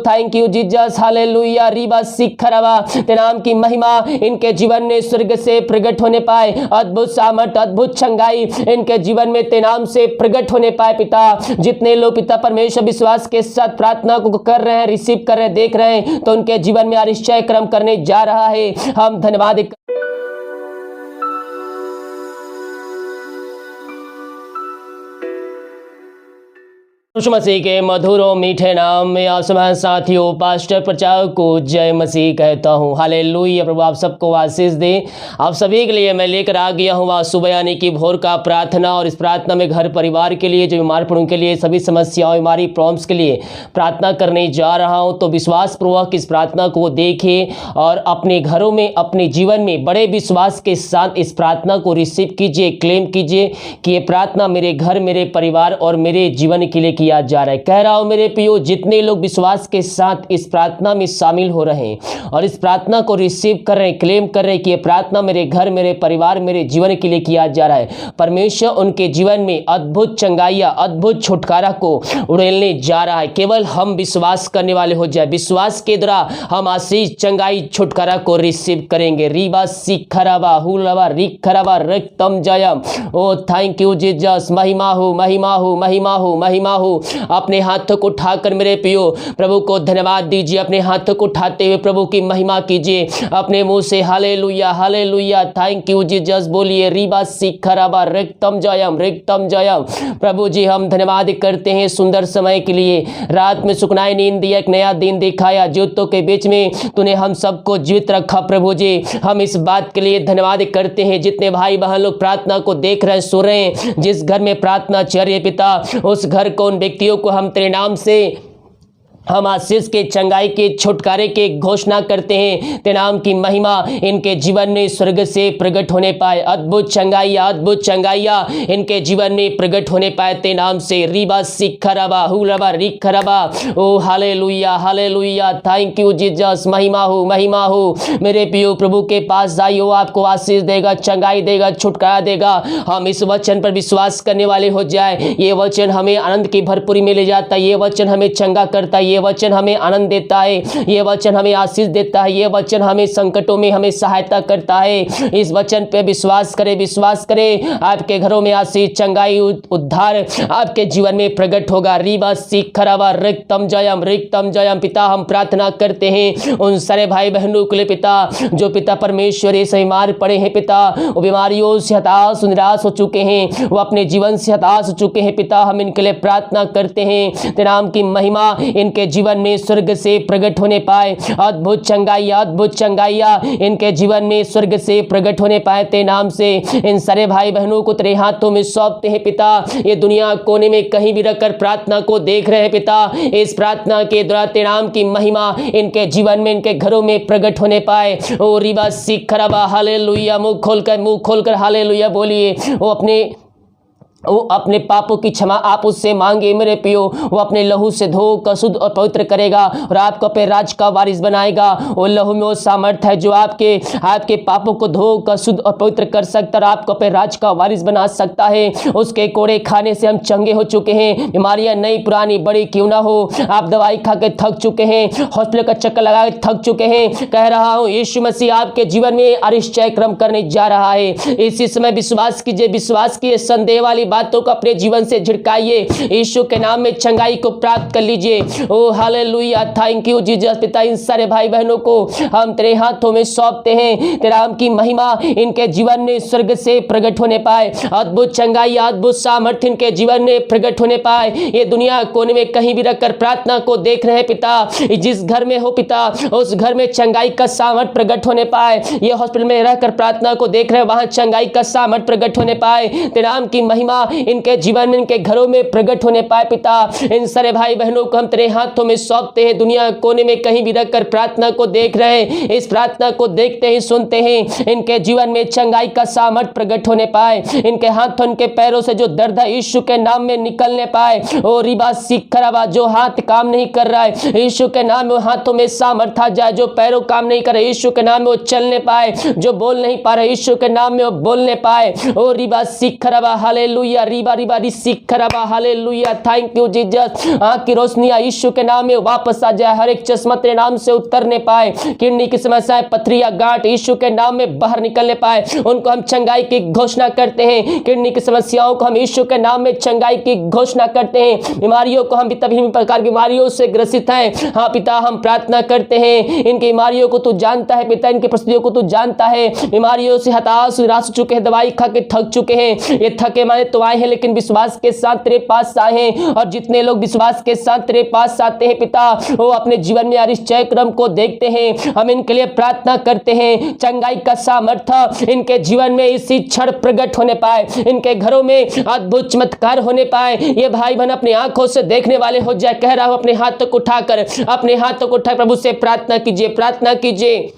Thank you Jesus, hallelujah. रीबा सिखरवा, तेरे नाम की महिमा इनके जीवन में स्वर्ग से प्रकट होने पाए। अद्भुत सामर्थ, अद्भुत चंगाई इनके जीवन में तेरे नाम से प्रकट होने पाए पिता। जितने लोग पिता परमेश्वर विश्वास के साथ प्रार्थना को कर रहे हैं, रिसीव कर रहे हैं, देख रहे हैं, तो उनके जीवन में आश्चर्य क्रम करने जा रहा है। हम धन्यवाद यीशु मसीह के मधुर और मीठे नाम में आप सब साथियों पास्टर प्रचारक को जय मसीह कहता हूँ। हालेलुया। प्रभु आप सबको आशीष दे। आप सभी के लिए मैं लेकर आ गया हूँ आज सुबह यानी कि भोर का प्रार्थना, और इस प्रार्थना में घर परिवार के लिए, जो बीमार पड़ों के लिए, सभी समस्याओं बीमारी प्रॉब्लम्स के लिए प्रार्थना करने जा रहा हूँ। तो विश्वास पूर्वक इस प्रार्थना को देखें और अपने घरों में, अपने जीवन में बड़े विश्वास के साथ इस प्रार्थना को रिसीव कीजिए, क्लेम कीजिए कि ये प्रार्थना मेरे घर, मेरे परिवार और मेरे जीवन के लिए किया जा रहा है। कह रहा हूं मेरे प्रियो, जितने लोग विश्वास के साथ इस प्रार्थना में शामिल हो रहे हैं और इस प्रार्थना को रिसीव कर रहे हैं, क्लेम कर रहे हैं कि ये प्रार्थना मेरे घर, मेरे परिवार, मेरे जीवन के लिए किया जा रहा है, परमेश्वर उनके जीवन में अद्भुत चंगाइया, अद्भुत छुटकारा को उड़ेलने जा रहा है। केवल हम विश्वास करने वाले हो जाए, विश्वास के द्वारा हम आशीष, चंगाई, छुटकारा को रिसीव करेंगे। रीबा सिखरवा हुलवा रिखरवा रक्तम जयम। ओ थैंक यू जीसस। महिमा हो, महिमा हो, महिमा हो, महिमा हो। अपने हाथों को उठाकर मेरे प्रियो प्रभु को धन्यवाद दीजिए। अपने हाथों को उठाते हुए प्रभु की महिमा कीजिए अपने मुंह से। Hallelujah, hallelujah, thank you Jesus बोलिए। रीबा सिखरवा रक्तम जयम, रक्तम जयम। प्रभु जी हम धन्यवाद करते हैं सुंदर समय के लिए। रात में सुखनाई नींद दिया, एक नया दिन दिखाया, ज्योतों के बीच में तूने हम सबको जीवित रखा। प्रभु जी हम इस बात के लिए धन्यवाद करते हैं। जितने भाई बहन लोग प्रार्थना को देख रहे हैं, सुन रहे हैं, जिस घर में प्रार्थना चल रही है पिता, उस घर को, उन व्यक्तियों को हम तेरे नाम से हम आशीष के, चंगाई के, छुटकारे के घोषणा करते हैं। तेरे नाम की महिमा इनके जीवन में स्वर्ग से प्रकट होने पाए। अद्भुत चंगाइया, अद्भुत चंगाइया इनके जीवन में प्रकट होने पाए तेरे नाम से। रीबा सिखरबा हुलबा रिखरबा। ओ hallelujah, hallelujah, thank you Jesus. महिमा हो, महिमा हो। मेरे प्रियो प्रभु के पास जाइए, वो आपको आशीष देगा, चंगाई देगा, छुटकारा देगा। हम इस वचन पर विश्वास करने वाले हो जाए। ये वचन हमें आनंद की भरपूरी में ले जाता है। ये वचन हमें चंगा करता है। ये वचन हमें आनंद देता है। ये वचन हमें आशीष देता है। ये वचन हमें संकटों में हमें सहायता करता है। इस वचन पे विश्वास करें, विश्वास करें। आपके घरों में आशीष, चंगाई, उद्धार आपके जीवन में प्रकट होगा। रीबा सिखरवा रक्तम जयम, रक्तम जयम। पिता हम प्रार्थना करते हैं उन सारे भाई बहनों के लिए पिता, जो पिता परमेश्वर से बीमार पड़े हैं पिता, वो बीमारियों से हताश, निराश हो चुके हैं, वो अपने जीवन से हताश हो चुके हैं पिता। हम इनके लिए प्रार्थना करते हैं तेरे नाम की महिमा इनके जीवन में स्वर्ग से प्रकट होने पाए। अद्भुत चंगाइया, अद्भुत चंगाइया इनके जीवन में स्वर्ग से प्रकट होने पाए तेरे नाम से। इन सारे भाई बहनों को तेरे हाथों में सौंपते हैं पिता। ये दुनिया कोने में कहीं भी रखकर प्रार्थना को देख रहे हैं पिता। इस प्रार्थना के द्वारा तेरे नाम की महिमा इनके जीवन में, इनके घरों में प्रकट होने पाए। ओ रिबा सिखरबा, हालेलुया। मुंह खोलकर हालेलुया बोलिए। वो अपने पापों की क्षमा आप उससे मांगे मेरे पियो। वो अपने लहू से धोकर शुद्ध और पवित्र करेगा और आपको अपने राज का वारिस बनाएगा। वो लहू में वो सामर्थ है जो आपके पापों को धोकर शुद्ध और पवित्र कर सकता है, आपको अपने राज का वारिस बना सकता है। उसके कोड़े खाने से हम चंगे हो चुके हैं। बीमारियां नई पुरानी बड़ी क्यों ना हो, आप दवाई खा के थक चुके हैं, हॉस्पिटल का चक्कर लगा के थक चुके हैं, कह रहा हूँ यीशु मसीह आपके जीवन में आश्चर्य क्रम करने जा रहा है। इसी समय विश्वास कीजिए, विश्वास कीजिए। संदेह वाली बातों को अपने जीवन से झिड़काइए। यीशु के नाम में चंगाई को प्राप्त कर लीजिए। ओ हालेलुया, थैंक यू जीसस। पिता इन सारे भाई बहनों को हम तेरे हाथों में सौंपते हैं। तेरे नाम की महिमा इनके जीवन में स्वर्ग से प्रकट होने पाए। अद्भुत चंगाई, अद्भुत सामर्थ्य इनके जीवन में प्रकट होने पाए। ये दुनिया कोने में कहीं भी रखकर प्रार्थना को देख रहे हैं पिता। जिस घर में हो पिता, उस घर में चंगाई का सामर्थ्य प्रकट होने पाए। ये हॉस्पिटल में रहकर प्रार्थना को देख रहे हैं, वहां चंगाई का सामर्थ्य प्रकट होने पाए। तेरे नाम की महिमा इनके जीवन में, इनके घरों में प्रकट होने पाए पिता। इन सारे भाई बहनों को हम तेरे हाथों में सौंपते हैं। दुनिया कोने में कहीं भी रखकर प्रार्थना को देख रहे हैं, इस प्रार्थना को देखते हैं, सुनते हैं। इनके जीवन में चंगाई का सामर्थ्य प्रकट होने पाए। इनके हाथों, इनके पैरों से जो दर्द है यीशु के नाम में निकलने पाए। ओ रिबा सिखरबा, जो हाथ काम नहीं कर रहा है यीशु के नाम में हाथों में सामर्थ्य आ जाए। जो पैरों काम नहीं कर रहे यीशु के नाम में वो चलने पाए। जो बोल नहीं पा रहे यीशु के नाम में वो बोलने पाए। ओ रिबा सिखरबा, हालेलुया। हालेलुया रीबा रीबा रिसी खराबा हालेलुया। Thank you Jesus. आँख की रोशनी यीशु के नाम में वापस आ जाए, हर एक चश्मा तेरे नाम से उतरने पाए, किडनी की समस्याएं, पथरिया, गांठ यीशु के नाम में बाहर निकलने पाए, उनको हम चंगाई की घोषणा करते हैं। किडनी की समस्याओं को हम यीशु के नाम में चंगाई की घोषणा करते हैं। बीमारियों को हम विभिन्न प्रकार की बीमारियों से ग्रसित हैं, हाँ पिता हम प्रार्थना करते हैं, इनकी बीमारियों को तू जानता है पिता, इनकी परिस्थितियों को तू जानता है। बीमारियों से हताश निराश हो चुके हैं, दवाई खा के थक चुके हैं, ये थके माने तो आए हैं लेकिन विश्वास के साथ तेरे पास आए हैं। और जितने लोग विश्वास के साथ तेरे पास आते हैं पिता, वो अपने जीवन में यार इस चक्रम को देखते हैं। हम इनके लिए प्रार्थना करते हैं, चंगाई का सामर्थ्य इनके जीवन में इसी क्षण प्रकट होने पाए, इनके घरों में अद्भुत चमत्कार होने पाए। ये भाई बहन अपनी आंखों से देखने वाले हो जाए। कह रहा हूं अपने हाथों को उठाकर, अपने हाथों को उठाकर प्रभु से प्रार्थना कीजिए, प्रार्थना कीजिए।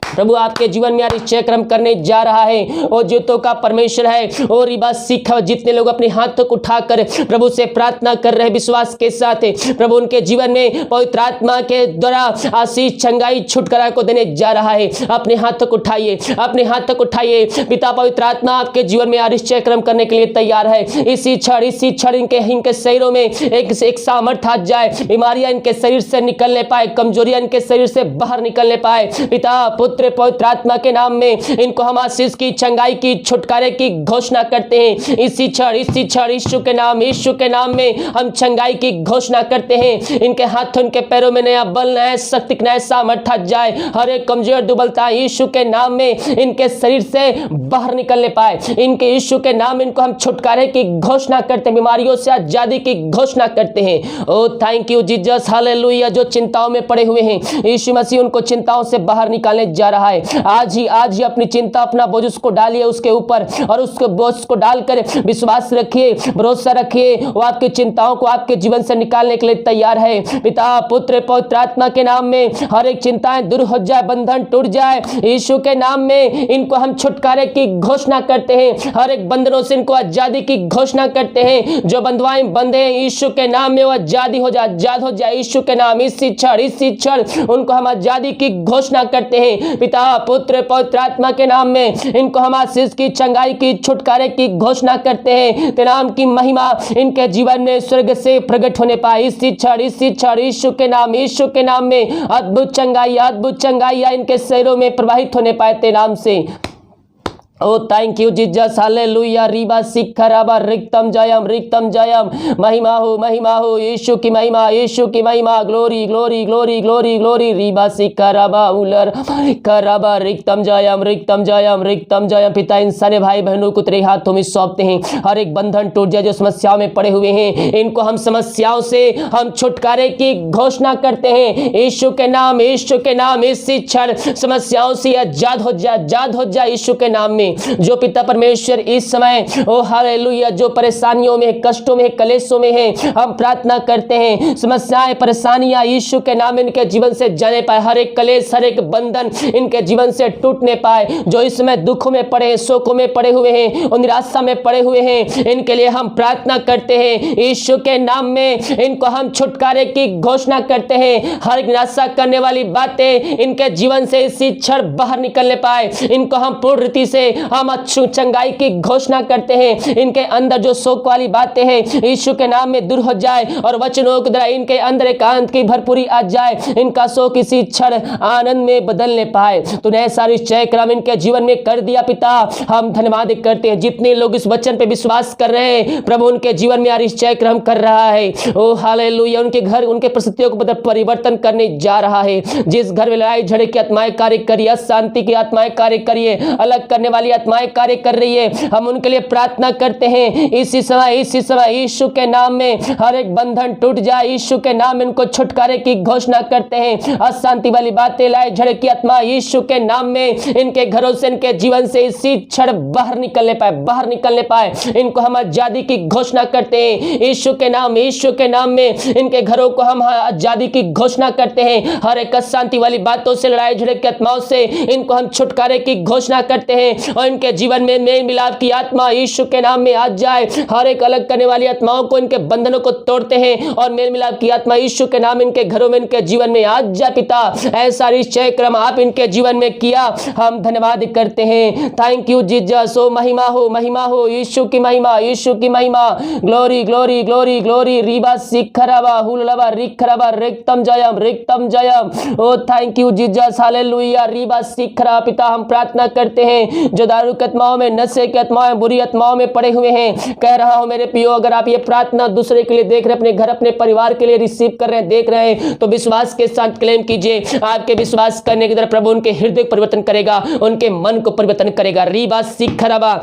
प्रभु आपके जीवन में यार इच्छा क्रम करने जा रहा है, वो ज्योतों का परमेश्वर है। और रिबा सीखा, जितने लोग अपने हाथों को उठाकर प्रभु से प्रार्थना कर रहे हैं विश्वास के साथ, प्रभु उनके जीवन में पवित्र आत्मा के द्वारा आशीष, चंगाई, छुटकारा को देने जा रहा है। अपने हाथों को उठाइए, अपने हाथों को उठाइए। पिता पवित्र आत्मा आपके जीवन में यार इच्छा क्रम करने के लिए तैयार है। इसी क्षण इनके शरीरों में एक सामर्थ्य आ जाए, बीमारियां इनके शरीर से निकलने पाए, कमजोरियां इनके शरीर से बाहर निकलने पाए। पिता पुत्र पवित्र आत्मा के नाम में इनको हम आशीष की, चंगाई की, छुटकारे की घोषणा करते हैं। इसी क्षण यीशु के नाम में हम चंगाई की घोषणा करते हैं। इनके हाथों, इनके पैरों में नया बल, नया शक्ति, नया सामर्थ्य आ जाए। हर एक कमजोर दुर्बलता यीशु के नाम में इनके शरीर से बाहर निकलने पाए। इनके यीशु के नाम इनको हम छुटकारे की घोषणा करते हैं, बीमारियों से आजादी की घोषणा करते हैं। ओ थैंक यू जीसस, हालेलुया। जो चिंताओं में पड़े हुए हैं, यीशु मसीह उनको चिंताओं से बाहर निकालने जा रहा है। आज ही अपनी चिंता, अपना बोझ उसको डालिए उसके ऊपर, और उसको बोझ को डालकर विश्वास रखिए, भरोसा रखिए, वो आपकी चिंताओं को आपके जीवन से निकालने के लिए तैयार है। पिता पुत्र पवित्र आत्मा के नाम में हर एक चिंताएं दूर हो जाए, बंधन टूट जाए। यीशु के नाम में इनको हम छुटकारे की घोषणा करते हैं, हर एक बंधनों से इनको आजादी की घोषणा करते हैं। जो बंधुआएं बंधे हैं यीशु के नाम में वो आजादी हो जाए, आजाद हो जाए यीशु के नाम। इसी क्षण उनको हम आजादी की घोषणा करते हैं। पिता पुत्र पवित्र आत्मा के नाम में इनको हम आशीष की, चंगाई की, छुटकारे की घोषणा करते हैं। तेरे नाम की महिमा इनके जीवन में स्वर्ग से प्रकट होने पाए। इसी क्षण यीशु के नाम में अद्भुत चंगाई इनके शरीरों में प्रवाहित होने पाए तेरे नाम से। ओ थैंक यू जीसस, हालेलुया। रीबा सिखराबा रिक्तम जयम। महिमा हो यीशु की महिमा, ग्लोरी। रीबा सिखराबा उलर कराबा रिक्तम जयम। पिता इन सारे भाई बहनों को तेरे हाथों में सौंपते हैं। हर एक बंधन टूट जाए जो समस्याओं में पड़े हुए हैं, इनको हम समस्याओं से हम छुटकारे की घोषणा करते हैं। यीशु के नाम इसी क्षण समस्याओं से आजाद हो जाए यीशु के नाम में। जो पिता परमेश्वर इस समय ओ हालेलुया जो परेशानियों में, कष्टों में, कलेशों में है, हम प्रार्थना करते हैं समस्याएं, परेशानियां यीशु के नाम इनके जीवन से जाने पाए। हर एक कलेश, हर एक बंधन इनके जीवन से टूटने पाए। जो इस समय दुखों में पड़े हैं, शोकों में पड़े हुए हैं और निराशा में पड़े हुए हैं, इनके लिए हम प्रार्थना करते हैं। यीशु के नाम में इनको हम छुटकारे की घोषणा करते हैं। हर एक निराशा करने वाली बातें इनके जीवन से इसी क्षण बाहर निकलने पाए। इनको हम पूर्ण रीति से हम चंगाई की घोषणा करते हैं। इनके अंदर जो शोक वाली बातें हैं यीशु के नाम में दूर हो जाए और वचनों के द्वारा इनके अंदर एकांत की भरपूरी आ जाए। इनका शोक इसी क्षण आनंद में बदलने पाए। तूने सारी जय क्रम इनके जीवन में कर दिया पिता, हम धन्यवाद करते हैं। जितने लोग इस वचन पे विश्वास कर रहे हैं प्रभु उनके जीवन में यार जय क्रम कर रहा है। ओ हालेलुया, उनके घर, उनके परिस्थितियों को परिवर्तन करने जा रहा है। जिस घर में लड़ाई झगड़े की आत्माएं कार्य करिए, अशांति की आत्माएं कार्य करिए, अलग करने वाली आत्माएं कार्य कर रही है, हम उनके लिए प्रार्थना करते हैं। इसी समय यीशु के नाम में हर एक बंधन टूट जाए। यीशु के नाम में इनको छुटकारे की घोषणा करते हैं। अशांति वाली बातें, लड़ाई झगड़े की आत्मा यीशु के नाम में इनके घरों से, इनके जीवन से इसी क्षण बाहर निकलने पाए। इनको हम आजादी की घोषणा करते हैं। यीशु के नाम में इनके घरों को हम आजादी की घोषणा करते हैं। हर एक अशांति वाली बातों से, लड़ाई झगड़े की आत्माओं से इनको हम छुटकारे की घोषणा करते हैं। और इनके जीवन में मेल मिलाप की आत्मा यीशु के नाम में आ जाए। हर एक अलग करने वाली आत्माओं को, इनके बंधनों को तोड़ते हैं और मेल मिलाप की आत्मा यीशु के नाम इनके घरों में, इनके जीवन में आ जाए। पिता ऐसा निश्चय क्रम आप इनके जीवन में किया, हम धन्यवाद करते हैं। Thank you Jesus. ओ महिमा हो यीशु की महिमा, यीशु की महिमा। Glory glory glory glory. रीबा सिखरबा हुलबा रिखरबा रिक्तम जयम। ओ थैंक यू जीसस। हालेलुया। रीबा सिखरा। पिता हम प्रार्थना करते हैं जो दारू की आत्माओं में, नशे की आत्माओं, बुरी आत्माओं में पड़े हुए हैं, कह रहा हूं मेरे प्रियो, अगर आप ये प्रार्थना दूसरे के लिए देख रहे हैं, अपने घर अपने परिवार के लिए रिसीव कर रहे हैं, देख रहे हैं, तो विश्वास के साथ क्लेम कीजिए। आपके विश्वास करने की तरफ प्रभु उनके हृदय को परिवर्तन करेगा, उनके मन को परिवर्तन करेगा। रीबा सिखरबा।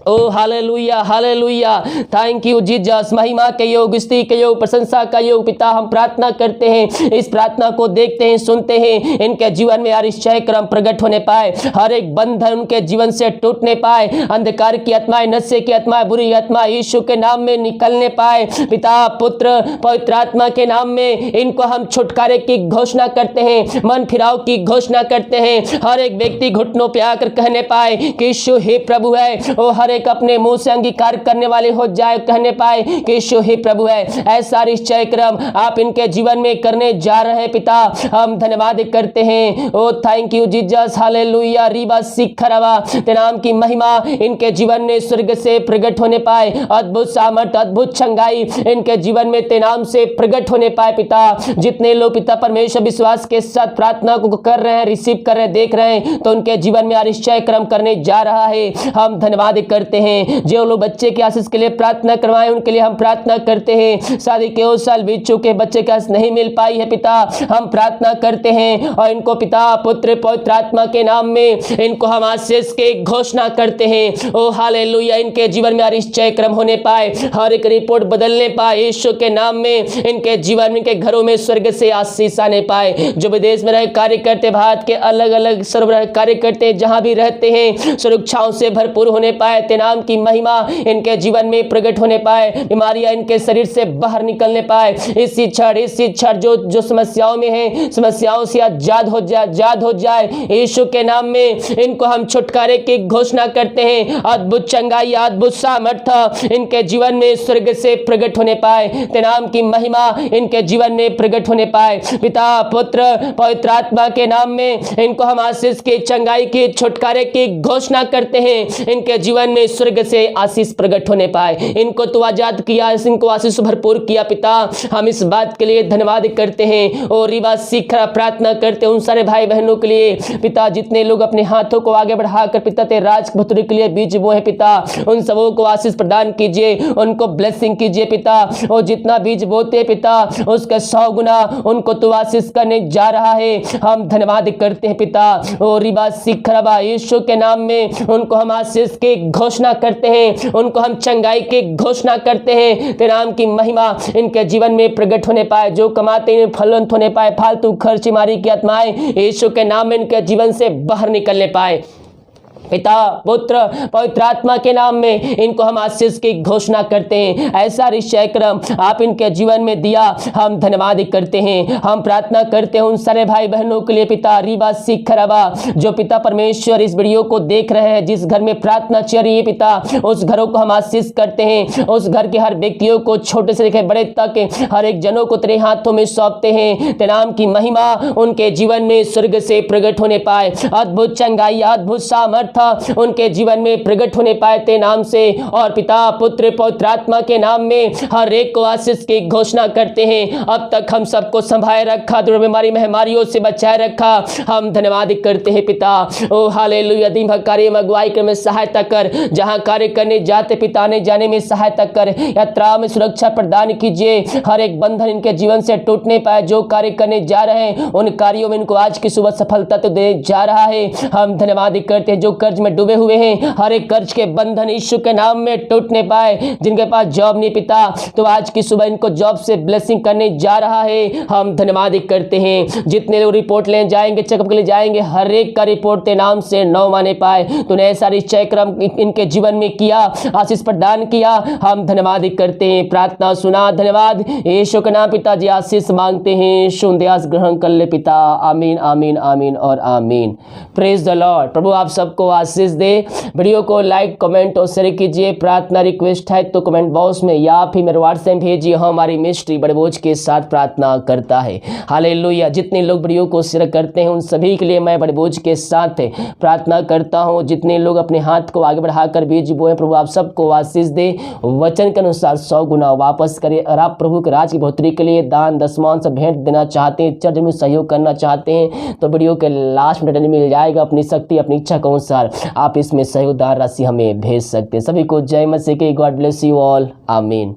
ओ hallelujah hallelujah. Thank you Jesus. महिमा के योग, स्तुति के योग, प्रशंसा का योग। पिता हम प्रार्थना करते हैं, इस प्रार्थना को देखते हैं, सुनते हैं, इनके जीवन में आश्चर्य क्रम प्रकट होने पाए, हर एक बंधन उनके जीवन से टूटने पाए, अंधकार की आत्माएं, नशे की आत्माएं, बुरी आत्मा यीशु के नाम में निकलने पाए। पिता पुत्र पवित्र आत्मा के नाम में इनको हम छुटकारे की घोषणा करते हैं, मन फिराव की घोषणा करते हैं। हर एक व्यक्ति घुटनों पे आकर कहने पाए कि यीशु ही प्रभु है। ओ हर एक अपने मुंह से अंगीकार करने वाले हो जाए, कहने पाए कि यीशु ही प्रभु है। ऐसा निश्चय क्रम आप इनके जीवन में करने जा रहे हैं। पिता हम धन्यवाद करते हैं। ओ थैंक यू जीसस। हालेलुया। रीबा सिखरवा। तेरे नाम की महिमा इनके जीवन में स्वर्ग से प्रकट होने पाए, अद्भुत सामर्थ, अद्भुत चंगाई इनके जीवन में तेरे नाम से प्रकट होने पाए। पिता जितने लोग पिता परमेश्वर विश्वास के साथ प्रार्थना को कर रहे हैं, रिसीव कर रहे हैं, देख रहे हैं, तो उनके जीवन में निश्चय क्रम करने जा रहा है। हम धन्यवाद करते हैं। जो लोग बच्चे के आशीष के लिए प्रार्थना करवाएं, उनके लिए हम प्रार्थना करते हैं। शादी के 2 साल बीत चुके, बच्चे के आशीष नहीं मिल पाई है, पिता हम प्रार्थना करते हैं और इनको पिता पुत्र पवित्र आत्मा के नाम में इनको हम आशीष के घोषणा करते हैं। ओ हालेलुया। इनके जीवन में निश्चय क्रम होने पाए, हर एक रिपोर्ट बदलने पाए यीशु के नाम में। इनके जीवन में, इनके घरों में स्वर्ग से आशीष आने पाए। जो विदेश में रह कार्य करते, भारत के अलग अलग सर्वग्रह कार्य करते, जहां भी रहते हैं, सुरक्षाओं से भरपूर होने पाए। तेरे नाम की महिमा इनके जीवन में प्रकट होने पाए, बीमारियां इनके शरीर से बाहर निकलने पाए। इस क्षण जो समस्याओं में है, समस्याओं से आजाद हो जाए यीशु के नाम में। इनको हम छुटकारे की घोषणा करते हैं। अद्भुत चंगाई, अद्भुत सामर्थ्य इनके जीवन में स्वर्ग से प्रकट होने पाए। तेरे नाम की महिमा इनके जीवन में प्रकट होने पाए। पिता पुत्र पवित्र आत्मा के नाम में इनको हम आशीष की, चंगाई की, छुटकारे की घोषणा करते हैं। इनके जीवन में स्वर्ग से आशीष प्रकट होने पाए। इनको तो आजाद किया, इनको आशीष भरपूर किया। पिता हम इस बात के लिए धन्यवाद करते हैं। और रिवा सीखरा प्रार्थना करते हैं उन सारे भाई बहनों के लिए। पिता जितने लोग अपने हाथों को आगे बढ़ाकर पिता तेरे राजपुत्र के लिए बीज बोए हैं, पिता उन सबों को आशीष प्रदान कीजिए, उनको ब्लेसिंग कीजिए। पिता और जितना बीज बोते हैं पिता, उसका 100 गुना उनको तो आशीष करने जा रहा है। हम धन्यवाद करते हैं पिता। और रिवा सीखरा यीशु के नाम में उनको हम आशीष की घोषणा करते हैं, उनको हम चंगाई की घोषणा करते हैं। तेरे नाम की महिमा इनके जीवन में प्रकट होने पाए। जो कमाते हैं फलवंत होने पाए, फालतू खर्च मारी की आत्माएं यीशु के नाम में इनके जीवन से बाहर निकलने पाए। पिता पुत्र पवित्र आत्मा के नाम में इनको हम आशीष की घोषणा करते हैं। ऐसा निश्चय क्रम आप इनके जीवन में दिया, हम धन्यवाद करते हैं। हम प्रार्थना करते हैं उन सारे भाई बहनों के लिए पिता रीबा सिखरबा, जो पिता परमेश्वर इस वीडियो को देख रहे हैं, जिस घर में प्रार्थना चल रही है पिता, उस घरों को हम आशीष करते हैं। उस घर के हर व्यक्तियों को, छोटे से लेकर बड़े तक, हर एक जनों को तेरे हाथों में सौंपते हैं। तेरे नाम की महिमा उनके जीवन में स्वर्ग से प्रकट होने पाए। अद्भुत चंगाई, अद्भुत सामर्थ उनके जीवन में प्रकट होने पाए तेरे नाम से। और पिता पुत्र पवित्र आत्मा के नाम में हर एक को आशीष की घोषणा करते हैं। अब तक हम सबको संभाले रखा, दुर्ग बीमारी महामारियों से बचाए रखा, हम धन्यवाद करते हैं पिता। ओ हालेलुया। दिन भर कार्य में अगुवाई करने में सहायता कर, जहां कार्य करने जाते पिता आने जाने में सहायता कर, यात्रा में सुरक्षा प्रदान कीजिए। हर एक बंधन इनके जीवन से टूटने पाए। जो कार्य करने जा रहे हैं उन कार्यों में इनको आज की सुबह सफलता तो दे जा रहा है। हम धन्यवाद करते हैं। जो कर्ज में डूबे हुए हैं, हर एक कर्ज के बंधन यीशु के नाम में टूटने पाए। जिनके पास जॉब नहीं पिता, तो आज की सुबह इनको जॉब से ब्लेसिंग करने जा रहा है। हम धन्यवाद करते हैं। जितने लोग रिपोर्ट लेने जाएंगे, चेकअप के लिए जाएंगे, हर एक का रिपोर्ट तेरे नाम से 9 माने पाए। तूने ऐसा निश्चय क्रम इनके जीवन में किया, आशीष प्रदान किया। हम धन्यवाद करते हैं। प्रार्थना सुना, धन्यवाद यीशु के नाम पिताजी आशीष मांगते हैं। शुद्ध ग्रहण कर ले पिता। आमीन आमीन आमीन और आमीन। Praise the Lord. प्रभु आप सबको सबको आशीष दे। वीडियो को लाइक कमेंट और शेयर कीजिए। प्रार्थना रिक्वेस्ट है तो कमेंट बॉक्स में या फिर मेरे व्हाट्सएप भेजिए। हमारी मिनिस्ट्री बड़े बोझ के साथ प्रार्थना करता है। हालेलुया। जितने लोग वीडियो को शेयर करते हैं उन सभी के लिए मैं बड़े बोझ के साथ प्रार्थना करता हूँ। जितने लोग अपने हाथ को आगे बढ़ाकर बीज बोए, प्रभु आप सबको आशीष दे, वचन के अनुसार 100 गुना वापस करे। और आप प्रभु के राज की बढ़ोतरी के लिए दान दशमान से भेंट देना चाहते हैं, चर्च में सहयोग करना चाहते हैं तो वीडियो के लास्ट में मिल जाएगा। अपनी शक्ति अपनी इच्छा के अनुसार आप इसमें सहयोग दान राशि हमें भेज सकते हैं। सभी को जय मसीह की। God bless you all. आमीन।